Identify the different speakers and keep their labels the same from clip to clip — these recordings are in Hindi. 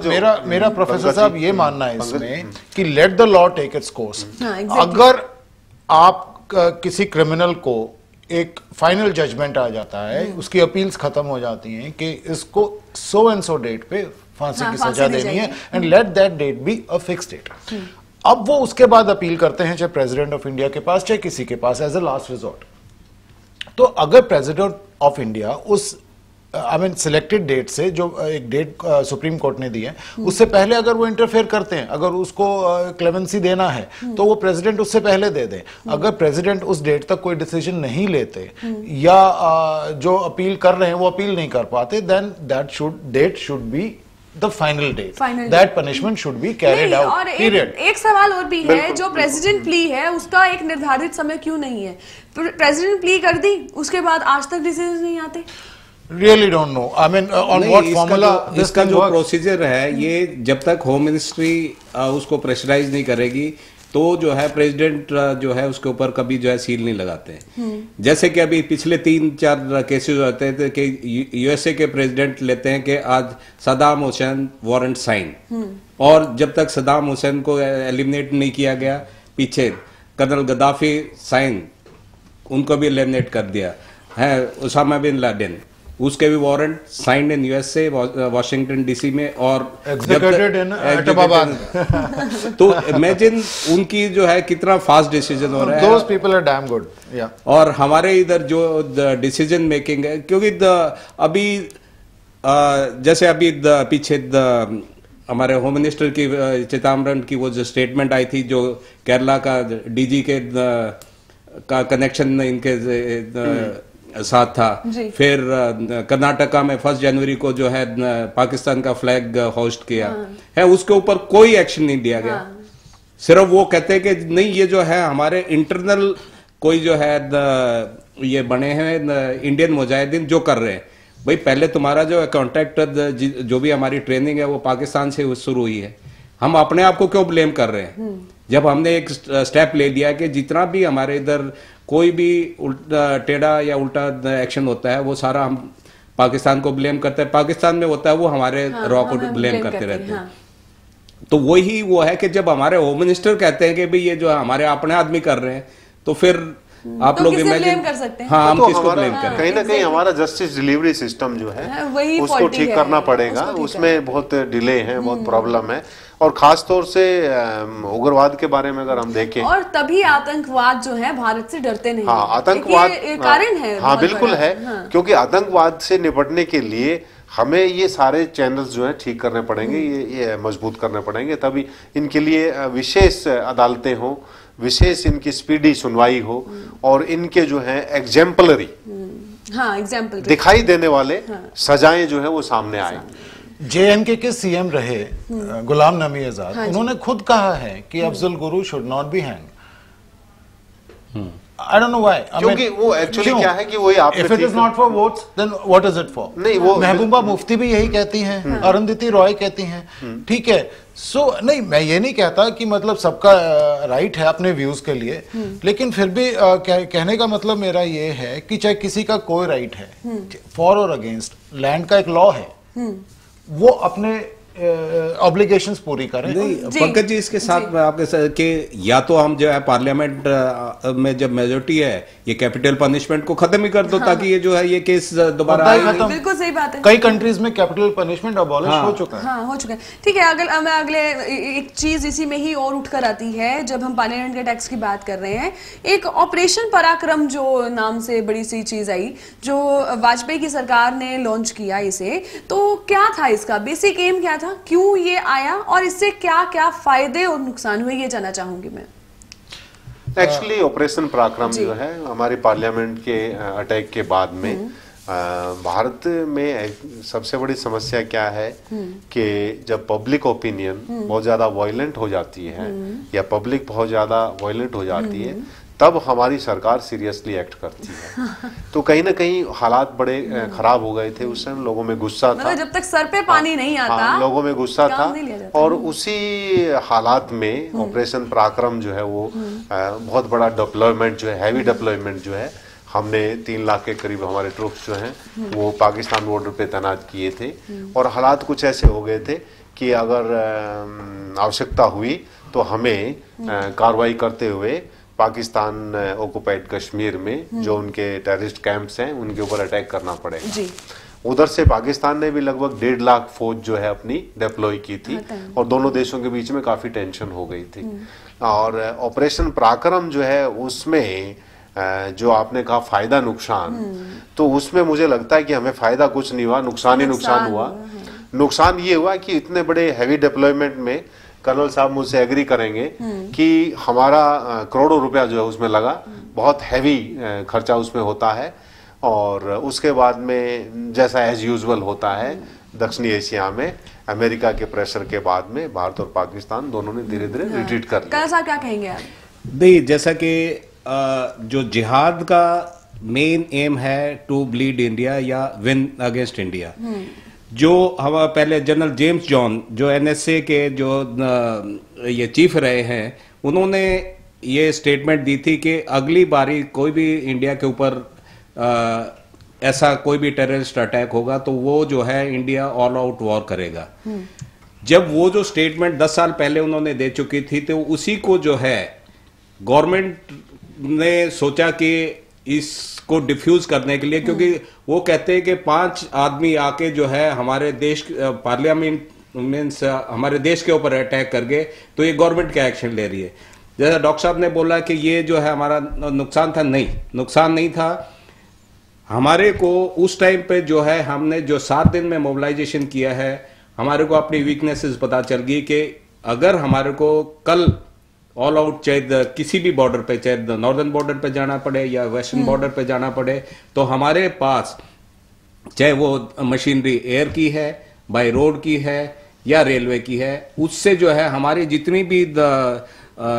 Speaker 1: मेरा प्रोफेसर साहब ये मानना है इसमें कि let the law take its course. अगर आप किसी क्रिमिनल को एक फाइनल जजमेंट आ जाता है, उसकी अपील्स खत्म हो जाती हैं कि इसको सो एंड सो डेट पे फांसी की सजा देनी है, and let that date be a fix date. अब वो उसके बाद अपील करते हैं, चाहे प्रेसिडेंट ऑफ इंडिया के पास चाहे किसी के पास, एज अ लास्ट रिजॉर्ट। तो अगर प्रेसिडेंट ऑफ इंडिया उस सिलेक्टेड डेट से, जो एक डेट सुप्रीम कोर्ट ने दी है, उससे पहले अगर वो इंटरफेयर करते हैं, अगर उसको क्लेमेंसी देना है तो वो प्रेसिडेंट उससे पहले दे दें। अगर प्रेसिडेंट उस डेट तक कोई डिसीजन नहीं लेते या जो अपील कर रहे हैं वो अपील नहीं कर पाते, then date should be the final date. That punishment should be carried out.
Speaker 2: और एक सवाल और भी है, जो प्रेसिडेंट प्ली है उसका एक निर्धारित समय क्यों नहीं है? प्रेसिडेंट प्ली कर दी, उसके बाद आज तक डिसीजन नहीं आते।
Speaker 1: Really don't know. I mean, on what formula?
Speaker 3: इसका जो प्रोसीजर है, ये जब तक होम मिनिस्ट्री उसको प्रेशराइज नहीं करेगी तो जो है प्रेसिडेंट जो है उसके ऊपर कभी जो है सील नहीं लगाते हैं। जैसे कि अभी पिछले 3-4 केसेस होते थे कि यूएसए के प्रेसिडेंट लेते हैं कि आज सदाम हुसैन वारंट साइन, और जब तक सदाम हुसैन को एलिमिनेट नहीं किया गया, पीछे कर्नल गद्दाफी साइन, उनको भी एलिमिनेट कर दिया है। उसामा बिन लादेन, उसके भी warrant signed in USA Washington DC में और
Speaker 1: एग्जीक्यूटेड इन एटमाबाद।
Speaker 3: तो इमेजिन उनकी जो है कितना फास्ट डिसीजन हो रहा है।
Speaker 1: Those people are damn good. Yeah.
Speaker 3: और हमारे इधर जो डिसीजन मेकिंग है, क्योंकि अभी जैसे अभी पीछे हमारे होम मिनिस्टर की चिदम्बरम की वो जो स्टेटमेंट आई थी, जो केरला का डीजी के का कनेक्शन इनके साथ था, फिर कर्नाटका में 1 जनवरी को जो है पाकिस्तान का फ्लैग होस्ट किया है, उसके ऊपर कोई एक्शन नहीं लिया गया। सिर्फ वो कहते हैं कि नहीं, ये जो है हमारे इंटरनल कोई जो है ये बने हैं इंडियन मुजाहिदीन जो कर रहे हैं। भाई पहले तुम्हारा जो कॉन्ट्रैक्ट जो भी हमारी ट्रेनिंग है वो पाकिस्तान से शुरू हुई है, हम अपने आप को क्यों ब्लेम कर रहे हैं? जब हमने एक स्टेप ले लिया कि जितना भी हमारे इधर कोई भी उल्टा टेढ़ा या उल्टा एक्शन होता है वो सारा हम पाकिस्तान को ब्लेम करते हैं, पाकिस्तान में होता है वो हमारे रॉ को ब्लेम करते रहते हैं। तो वही वो है कि जब हमारे होम मिनिस्टर कहते हैं कि भाई ये जो हमारे अपने आदमी कर रहे हैं, तो फिर आप
Speaker 2: तो
Speaker 3: लोग इमेजिन
Speaker 2: कर सकते हैं।
Speaker 3: हाँ, हम
Speaker 4: तो
Speaker 3: किसको ब्लेम करें?
Speaker 4: कहीं ना कहीं हमारा जस्टिस डिलीवरी सिस्टम जो है उसको ठीक करना पड़ेगा। उसमें बहुत डिले है, बहुत प्रॉब्लम है, और खास तौर से उग्रवाद के बारे में अगर हम देखें, और
Speaker 2: तभी आतंकवाद जो है भारत से डरते नहीं।
Speaker 4: हाँ, आतंकवाद
Speaker 2: कारण है।
Speaker 4: हाँ बिल्कुल है, क्योंकि आतंकवाद से निपटने के लिए हमें ये सारे चैनल्स जो है ठीक करने पड़ेंगे, ये मजबूत करने पड़ेंगे, तभी इनके लिए विशेष अदालतें हों, विशेष इनकी स्पीडी सुनवाई हो, और इनके जो है एग्जाम्पलरी दिखाई देने वाले सजाएं जो है वो सामने आए।
Speaker 1: JNK के सीएम रहे गुलाम नबी आजाद, उन्होंने खुद कहा है कि Afzal Guru should not be hang. I don't know why.
Speaker 4: क्योंकि वो एक्चुअली क्या है कि वही आपने,
Speaker 1: if it is not for votes, then what is it for?
Speaker 4: नहीं, वो
Speaker 1: महबूबा मुफ्ती भी यही कहती हैं, अरुंधति रॉय कहती हैं, ठीक है। सो नहीं, मैं ये नहीं कहता कि मतलब सबका राइट है अपने व्यूज के लिए, लेकिन फिर भी कहने का मतलब मेरा ये है कि चाहे किसी का कोई राइट है, फॉर और अगेंस्ट, लैंड का एक लॉ है, वो अपने ऑब्लिगेशंस पूरी करें।
Speaker 3: नहीं पंकज जी, इसके साथ में आपके साथ कि या तो हम जो है पार्लियामेंट में जब मेजोरिटी है, ये कैपिटल पनिशमेंट को खत्म ही कर दो, ताकि ये जो है ये केस दोबारा
Speaker 2: बिल्कुल सही बात है।
Speaker 1: कई कंट्रीज में कैपिटल पनिशमेंट अबॉलिश हो चुका है।
Speaker 2: हाँ, हो चुका है। ठीक है, अगले एक चीज इसी में ही और उठकर आती है, जब हम पार्लियामेंट के टैक्स की बात कर रहे हैं, एक ऑपरेशन पराक्रम जो नाम से बड़ी सी चीज आई, जो वाजपेयी की सरकार ने लॉन्च किया इसे, तो क्या था इसका बेसिक एम, क्या था, क्यों ये आया, और इससे क्या क्या फायदे और नुकसान हुए, ये जानना चाहूंगी मैं।
Speaker 4: एक्चुअली ऑपरेशन पराक्रम जो है हमारी पार्लियामेंट के अटैक के बाद में भारत में सबसे बड़ी समस्या क्या है कि जब पब्लिक ओपिनियन बहुत ज्यादा वायलेंट हो जाती है या पब्लिक बहुत ज्यादा वायलेंट हो जाती है, तब हमारी सरकार सीरियसली एक्ट करती है। तो कहीं ना कहीं हालात बड़े खराब हो गए थे उस समय, लोगों में गुस्सा था,
Speaker 2: मतलब जब तक सर पे पानी नहीं आता,
Speaker 4: लोगों में गुस्सा था, और उसी हालात में ऑपरेशन पराक्रम जो है वो बहुत बड़ा डिप्लॉयमेंट जो है, हैवी डिप्लॉयमेंट जो है, हमने 3 लाख के करीब हमारे ट्रूप्स जो हैं वो पाकिस्तान बॉर्डर पे तैनात किए थे, और हालात कुछ ऐसे हो गए थे कि अगर आवश्यकता हुई तो हमें कार्रवाई करते हुए पाकिस्तान ऑक्युपाइड कश्मीर में जो उनके टेररिस्ट कैंप्स हैं उनके ऊपर अटैक करना पड़ेगा। उधर से पाकिस्तान ने भी लगभग 1.5 लाख फौज जो है अपनी डिप्लॉय की थी और दोनों देशों के बीच में काफी टेंशन हो गई थी। और ऑपरेशन पराक्रम जो है उसमें जो आपने कहा फायदा नुकसान, तो उसमें मुझे लगता है कि हमें फायदा कुछ नहीं हुआ, नुकसान ही नुकसान हुआ। नुकसान ये हुआ कि इतने बड़े हैवी डिप्लॉयमेंट में कर्नल साहब मुझसे एग्री करेंगे कि हमारा करोड़ों रुपया जो है उसमें लगा, बहुत हैवी खर्चा उसमें होता है। और उसके बाद में जैसा एज यूजुअल होता है दक्षिणी एशिया में अमेरिका के प्रेशर के बाद में भारत और पाकिस्तान दोनों ने धीरे धीरे रिट्रीट कर लिया।
Speaker 2: साहब क्या कहेंगे आप?
Speaker 3: नहीं, जैसा कि जो जिहाद का मेन एम है टू ब्लीड इंडिया या विन अगेंस्ट इंडिया, जो हम पहले जनरल जेम्स जॉन जो एनएसए के जो ये चीफ रहे हैं, उन्होंने ये स्टेटमेंट दी थी कि अगली बारी कोई भी इंडिया के ऊपर ऐसा कोई भी टेररिस्ट अटैक होगा तो वो जो है इंडिया ऑल आउट वॉर करेगा। जब वो जो स्टेटमेंट 10 साल पहले उन्होंने दे चुकी थी तो उसी को जो है गवर्नमेंट ने सोचा कि इसको डिफ्यूज करने के लिए, क्योंकि वो कहते हैं कि 5 आदमी आके जो है हमारे देश पार्लियामेंट मीन्स हमारे देश के ऊपर अटैक करके तो ये गवर्नमेंट क्या एक्शन ले रही है। जैसा डॉक्टर साहब ने बोला कि ये जो है हमारा नुकसान था, नहीं, नुकसान नहीं था। हमारे को उस टाइम पे जो है हमने जो 7 दिन में मोबिलाइजेशन किया है, हमारे को अपनी वीकनेसेस पता चल गई कि अगर हमारे को कल ऑल आउट चाहे किसी भी बॉर्डर पे, चाहे नॉर्दर्न बॉर्डर पे जाना पड़े या वेस्टर्न बॉर्डर पे जाना पड़े, तो हमारे पास चाहे वो मशीनरी एयर की है, बाय रोड की है या रेलवे की है, उससे जो है हमारी जितनी भी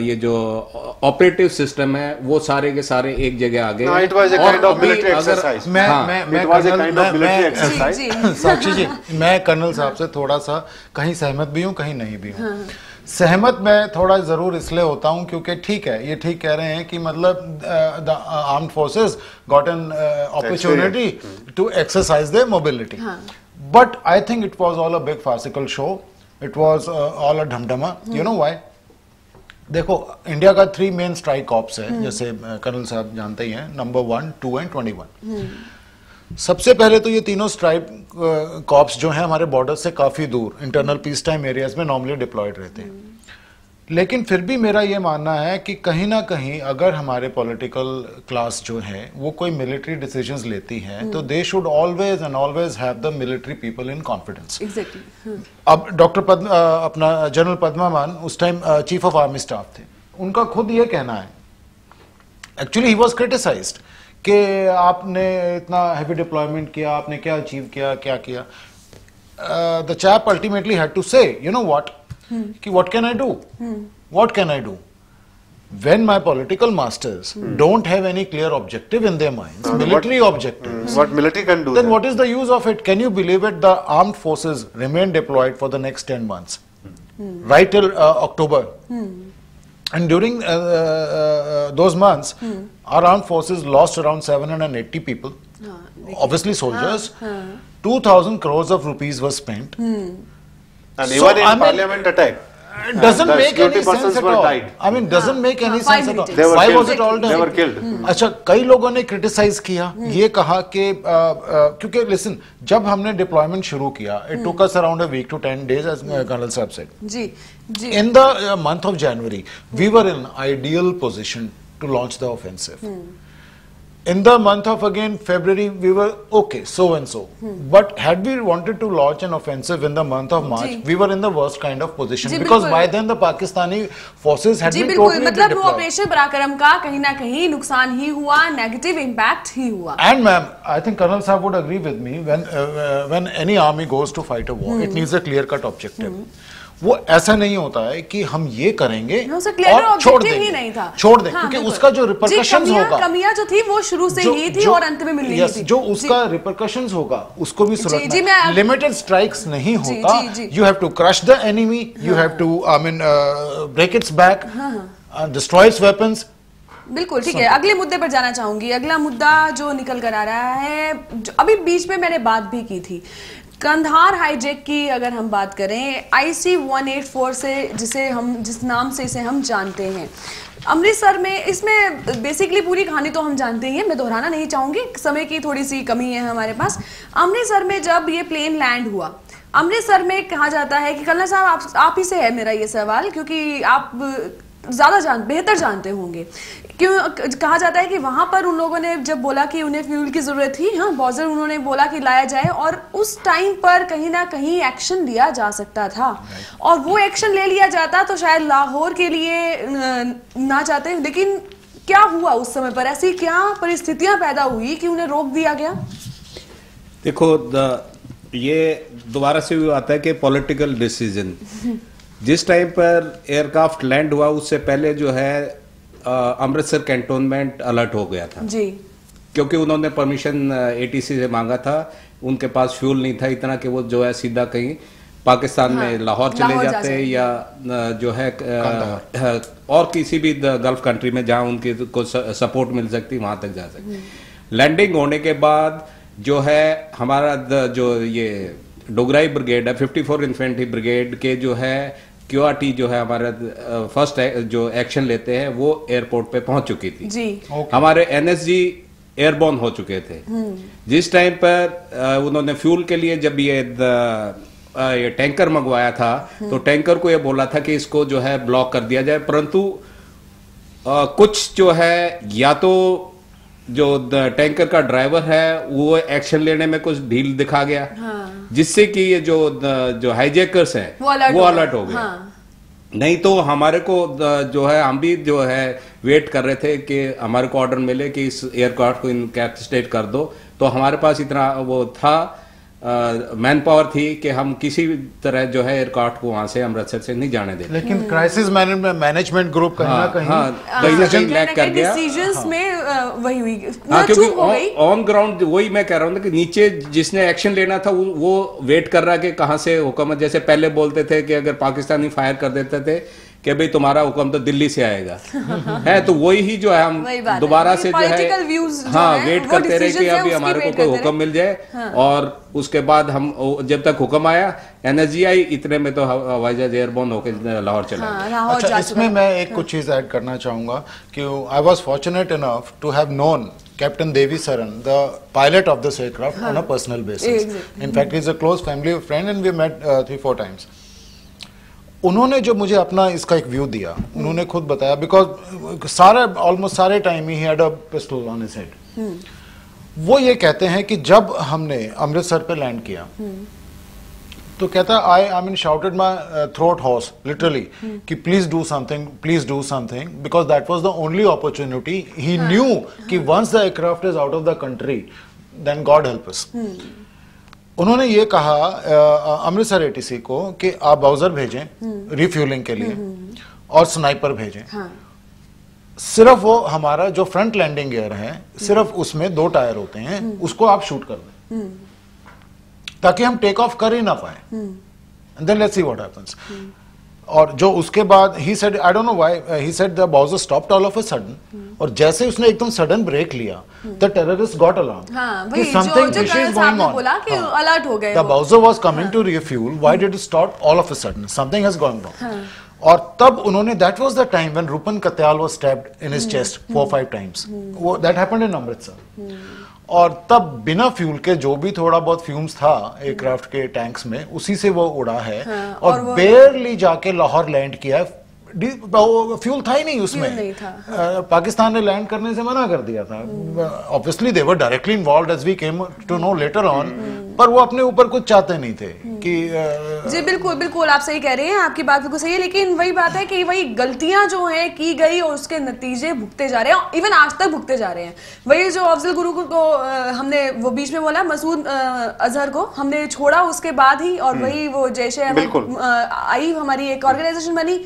Speaker 3: ये जो ऑपरेटिव सिस्टम है वो सारे के सारे एक जगह आ गए।
Speaker 1: साक्षी जी, मैं कर्नल साहब से थोड़ा सा कहीं सहमत भी हूँ कहीं नहीं भी हूँ। सहमत मैं थोड़ा जरूर इसलिए होता हूँ क्योंकि ठीक है, ये ठीक कह रहे हैं कि मतलब the armed forces got an opportunity to exercise their mobility, but I think it was all a big farcical show, it was all a ढमढमा। You know why? देखो, इंडिया का 3 मेन स्ट्राइक कॉर्प्स है, जैसे कर्नल साहब जानते ही हैं, नंबर 1, 2 एंड 21। सबसे पहले तो ये तीनों स्ट्राइक कॉर्प्स जो हैं हमारे बॉर्डर से काफी दूर इंटरनल पीस टाइम एरियाज में नॉर्मली डिप्लॉयड रहते हैं। लेकिन फिर भी मेरा ये मानना है कि कहीं ना कहीं अगर हमारे पॉलिटिकल क्लास जो है वो कोई मिलिट्री डिसीजंस लेती है तो they should always and always have the military people in confidence. अब डॉक्टर अपना जनरल पद्मा मान उस time chief of army staff थे, उनका खुद ये कहना है, एक्चुअली ही वाज क्रिटिसाइज्ड कि आपने इतना हैवी डिप्लॉयमेंट किया, आपने क्या अचीव किया, क्या किया। The chap ultimately had to say, you know what, कि what can I do? What can I do? When my political masters don't have any clear objective in their minds, military objectives,
Speaker 4: what military can do
Speaker 1: then what is the use of it? Can you believe it? The armed forces remain deployed for the next 10 months, right till October. And during those months, our armed forces lost around 780 people, obviously soldiers. 2,000 crores of rupees were spent.
Speaker 4: And even in parliament attack,
Speaker 1: doesn't make any sense at all. I mean, doesn't make any sense at all. Why was it all done?
Speaker 4: They were killed.
Speaker 1: अच्छा, कई लोगों ने क्रिटिसाइज किया, ये कहा कि क्योंकि लिसन, जब हमने डिप्लॉयमेंट शुरू किया, it took us around a week to 10 days, as Colonel Saab said.
Speaker 2: Ji, ji.
Speaker 1: In the month of January, we were in ideal position to launch the offensive. In the month of again February, we were okay, so and so. But had we wanted to launch an offensive in the month of March, we were in the worst kind of position because by then the Pakistani forces had been totally deployed.
Speaker 2: मतलब वो ऑपरेशन पराक्रम का कहीं ना कहीं नुकसान ही हुआ, नेगेटिव इम्पैक्ट ही हुआ.
Speaker 1: And ma'am, I think Colonel Saab would agree with me, when any army goes to fight a war, it needs a clear-cut objective. वो ऐसा नहीं होता है कि हम ये करेंगे और छोड़ देंगे, क्योंकि उसका जो रिपरकशंस होगा,
Speaker 2: कमियां जो थी वो शुरू से ही थी और अंत में मिल रही थी,
Speaker 1: जो उसका रिपरकशंस होगा उसको भी सुलझना है। लिमिटेड स्ट्राइक्स नहीं होता, you have to crush the enemy, you have to break its back, destroy its weapons.
Speaker 2: बिल्कुल ठीक है, अगले मुद्दे पर जाना चाहूंगी। अगला मुद्दा जो निकल कर आ रहा है, जो अभी बीच में मैंने बात भी की थी कंधार हाईजैक की अगर हम बात करें, IC-184 से जिस नाम से इसे हम जानते हैं, अमृतसर में, इसमें बेसिकली पूरी कहानी तो हम जानते ही हैं, मैं दोहराना नहीं चाहूंगी, समय की थोड़ी सी कमी है हमारे पास। अमृतसर में जब ये प्लेन लैंड हुआ, अमृतसर में कहा जाता है कि कल्नर साहब आप ही से है मेरा ये सवाल, क्योंकि आप बेहतर जानते होंगे, क्यों कहा जाता है कि वहां पर उन लोगों ने जब बोला कि उन्हें फ्यूल की जरूरत थी, हाँ बॉजर उन्होंने बोला कि लाया जाए, और उस टाइम पर कहीं ना कहीं एक्शन लिया जा सकता था, और वो एक्शन ले लिया जाता तो शायद लाहौर के लिए ना चाहते, लेकिन क्या हुआ उस समय पर, ऐसी क्या परिस्थितियां पैदा हुई कि उन्हें रोक दिया गया?
Speaker 3: देखो, ये दोबारा से भी आता है कि पॉलिटिकल डिसीजन। जिस टाइम पर एयरक्राफ्ट लैंड हुआ उससे पहले जो है अमृतसर कैंटोनमेंट अलर्ट हो गया था
Speaker 2: जी,
Speaker 3: क्योंकि उन्होंने परमिशन ATC से मांगा था, उनके पास फ्यूल नहीं था इतना कि वो जो है सीधा कहीं पाकिस्तान में लाहौर चले जाते या जो है और किसी भी गल्फ कंट्री में जहां उनकी को सपोर्ट मिल सकती वहां तक जा सकती। लैंडिंग होने के बाद जो है हमारा जो ये डोगराई ब्रिगेड है, 54 इन्फेंट्री ब्रिगेड के जो है QRT जो है हमारा फर्स्ट जो एक्शन लेते हैं वो एयरपोर्ट पे पहुंच चुकी थी जी। हमारे NSG एयरबोर्न हो चुके थे। जिस टाइम पर उन्होंने फ्यूल के लिए जब ये टैंकर मंगवाया था तो टैंकर को ये बोला था कि इसको जो है ब्लॉक कर दिया जाए, परंतु कुछ जो है या तो जो टैंकर का ड्राइवर है वो एक्शन लेने में कुछ ढील दिखा गया, जिससे कि ये जो हाईजैकर्स हैं वो अलर्ट हो गए। नहीं तो हमारे को जो है हम भी जो है वेट कर रहे थे कि हमारे को ऑर्डर मिले कि इस एयरक्राफ्ट को इनकैप्सिटेट कर दो, तो हमारे पास इतना वो था मैन पावर थी कि हम किसी भी तरह जो है एयरक्राफ्ट को वहां से अमृतसर से नहीं जाने देते।
Speaker 1: लेकिन क्राइसिस मैनेजमेंट ग्रुप कहीं ना
Speaker 3: कहीं लैग कर गया
Speaker 2: डिसीजंस में वही हुई,
Speaker 3: क्योंकि ऑन ग्राउंड वही मैं कह रहा हूँ कि नीचे जिसने एक्शन लेना था वो वेट कर रहा है कि कहां से हुक्म, जैसे पहले बोलते थे कि अगर पाकिस्तानी फायर कर देते थे कि भाई तुम्हारा हुक्म तो दिल्ली से आएगा है, तो वही ही जो है हम दोबारा से जो है वेट करते रहे कि अभी हमारे को कोई हुक्म मिल जाए, और उसके बाद हम जब तक हुक्म आया NSG आई, इतने में तो हवाई जहाज एयरबोर्न होकर लाहौर चला।
Speaker 1: अच्छा, इसमें मैं एक कुछ चीज ऐड करना चाहूंगा कि I was fortunate enough to have known Captain Devi Saran, the pilot of this aircraft, on a personal basis. In fact, he's a close family friend and we met 3-4 times. उन्होंने जो मुझे अपना इसका एक व्यू दिया, उन्होंने खुद बताया, बिकॉज ऑलमोस्ट सारे time he had a pistol on his head. वो ये कहते हैं कि जब हमने अमृतसर पे लैंड किया तो कहता I mean shouted my throat hoarse literally कि please do something because that was the only opportunity he knew कि once the aircraft is out of the country then God help us. उन्होंने ये कहा अमृतसर ATC को कि आप बाउजर भेजें रिफ्यूलिंग के लिए और स्नाइपर भेजें। सिर्फ वो हमारा जो फ्रंट लैंडिंग गियर है सिर्फ उसमें 2 टायर होते हैं, उसको आप शूट कर दें ताकि हम टेक ऑफ कर ही ना पाए, and then let's see what happens. और जो उसके बाद he said I don't know why he said the bowser stopped all of a sudden, और जैसे उसने एकदम सडन ब्रेक लिया द टेररिस्ट गॉट अलार्म कि something fish is going on,
Speaker 2: बोला कि अलर्ट हो गए,
Speaker 1: the bowser was coming to refuel, why did it stop all of a sudden, something has gone wrong. और तब उन्होंने that was the time when Rupan Katyal was stabbed in his chest 4-5 times, वो दैट हैपेंड इन अमृतसर। और तब बिना फ्यूल के जो भी थोड़ा बहुत फ्यूम्स था एयरक्राफ्ट के टैंक्स में उसी से वो उड़ा है, और बेयरली जाके लाहौर लैंड किया, फ्यूल था ही नहीं उसमें, नहीं था। पाकिस्तान ने लैंड करने से मना कर दिया था। Obviously they were directly involved as we came to know later on, पर वो अपने ऊपर कुछ चाहते नहीं थे कि
Speaker 2: जी बिल्कुल आप सही कह रहे हैं, आपकी बात बिल्कुल सही है, लेकिन वही बात है कि वही गलतियां जो हैं की गई और उसके नतीजे भुगते जा रहे हैं, इवन आज तक भुगते जा रहे हैं। वही जो अफजल गुरु को हमने वो बीच में बोला, मसूद अजहर को हमने छोड़ा उसके बाद ही, और वही वो जैश आई हमारी एक ऑर्गेनाइजेशन बनी,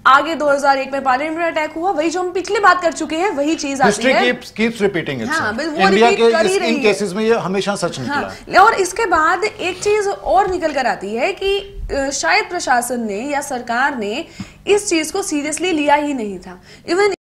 Speaker 2: आगे 2001 में पार्लियामेंट में अटैक हुआ, वही जो हम पिछले बात कर चुके हैं वही चीज आती है।
Speaker 1: keeps repeating itself. इंडिया के इन केसेस में ये हमेशा सच निकला।
Speaker 2: और इसके बाद एक चीज और निकल कर आती है कि शायद प्रशासन ने या सरकार ने इस चीज को सीरियसली लिया ही नहीं था। इवन